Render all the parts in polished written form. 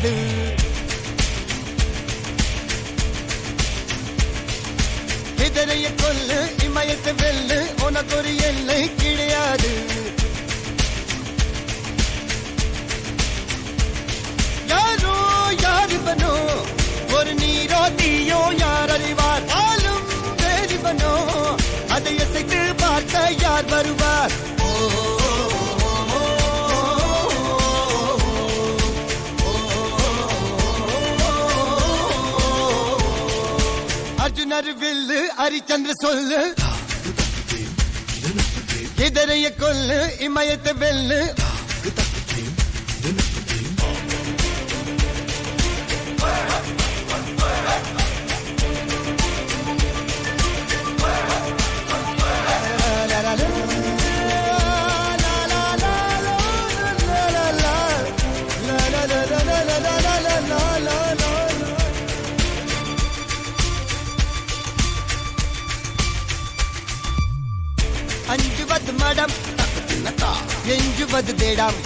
கிடையாது. எதிரைய கொல்லு இமயத்தை வெல்லு உனக்கு ஒரு எல்லை கிடையாது. யாரோ யாரிவனோ ஒரு நீரோ தீயோ யார் அறிவார். ஆளும் வேறிவனோ அதை இசைத்து பார்க்க யார் வருவார். அர்ஜுனர் வில்லு ஹரிச்சந்திர சொல்லு எதிரைய கொல்லு இமயத்தை வெல்லு. அஞ்சுவது மடம் எஞ்சுவது தேடம்.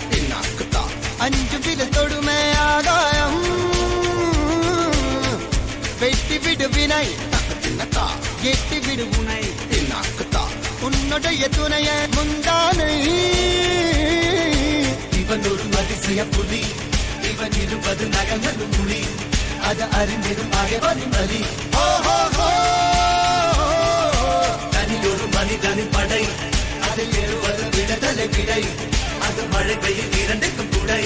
அஞ்சு விட தொடுமை ஆகாயம் வெட்டி விடு வினை எட்டி விடு உனை. உன்னுடைய துணைய முந்தானை இவன் ஒரு அதிசய புலி. இவன் இருப்பது நகங்களும் மொழி அது அறிந்திடும் ஆயவரின் வழி. தனியொரு மனிதனின் படை அதில் ஏறுவது விடுதலை விடை. அது மழை பெய்யும் இரண்டுக்கும் குடை.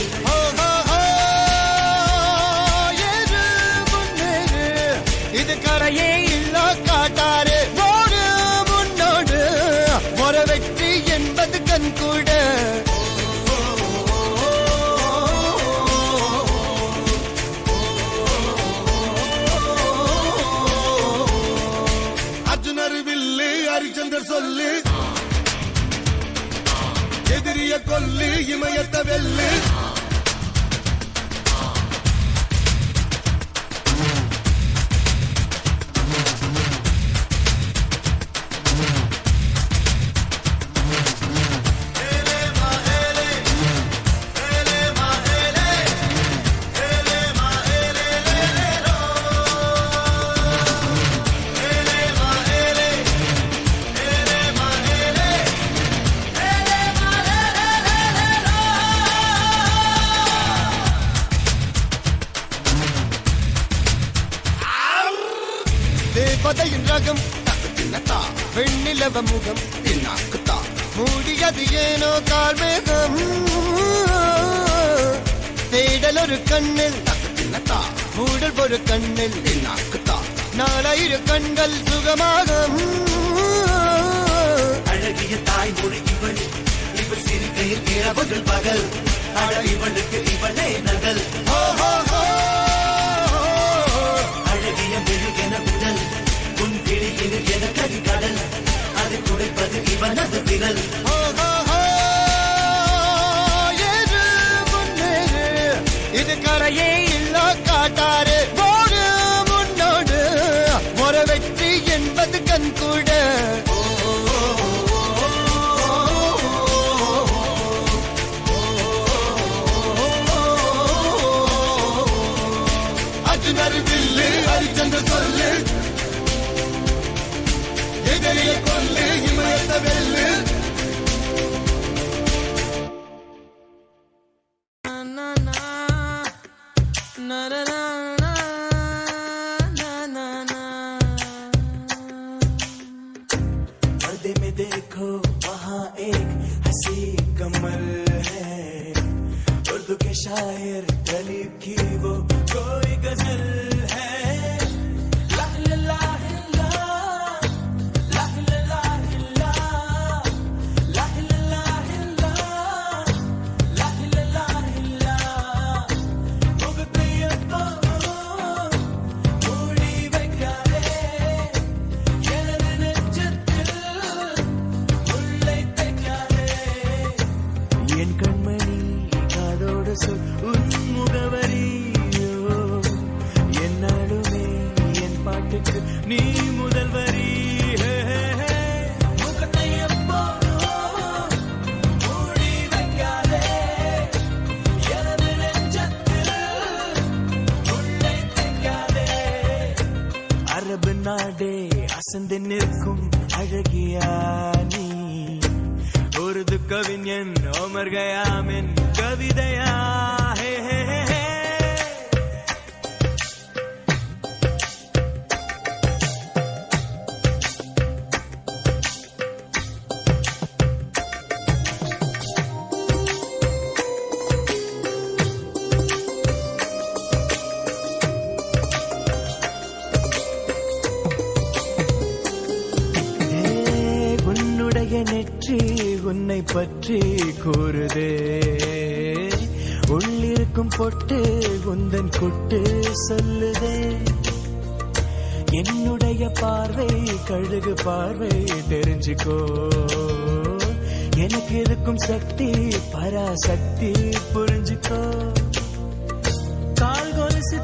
இது கரையே இல்ல காட்டாரு ஓடு முன்னோடு ஒரு வெற்றி என்பது கண் கூட. அர்ஜுனர் வில்லு ஹரிச்சந்தர் சொல்லு எதிரிய கொல்லு இமயத்த வெல்லு. தேவதையின் ரகம் வெண்ணிலவ முகம் மூடியது ஏனோ கால்மேகம். தேடல் ஒரு கண்ணில் மூடல் ஒரு கண்ணில் நாலாயிர கண்கள் சுகமாக. அழகிய தாய்மொழி இவள் இவள் சிரிக்கையில் இரவுகள் பகல். அழ இவளுக்கு இவளே நகல். அழகிய மெழுகென உடல் உன் கிளியில் என கரிகடல் அதை துடைப்பது இவனது விரல். இது கரையே இல்ல காட்டாரு ஓடு முன்னோடு ஒரு வெற்றி என்பது கண் கூட. அர்ஜுனர் வில்லு ஹரிச்சந்திர சொல்லு எதிரிய கொல்லு இமயத்த வெல்லு. पर्दे में देखो वहाँ एक हंसी कमल है. उर्दू के शायर गलीब की वो कोई गजल है. ला ला ला ला ला ला ला ला ला ला ला ला முகத்தையப்போ மூடி வைக்காதே எனது நெஞ்சத்தில் உள்ளே தைக்காதே. என் கண்மணி காதோடு சொல் உன் முகவரி. என்னாலுமே என் பாட்டுக்கு நீ முதல்வரி. முகத்தையப்போ மூடி வைக்காதே எனது நெஞ்சத்தில் அசந்து நிற்கும் அழகியா நீ உருது கவிஞன் ஓமர் கயாமின் கவிதையா ஹே ஹே ஹே ஹே. நெற்றி உன்னை பற்றி கூறுதே உள்ளிருக்கும் பொட்டு உந்தன் கொட்டு சொல்லுதே என்னுடைய பார்வை கழுகு பார்வை தெரிஞ்சுக்கோ எனக்கு இருக்கும் சக்தி பராசக்தி புரிஞ்சுக்கோ கால் கொலுசு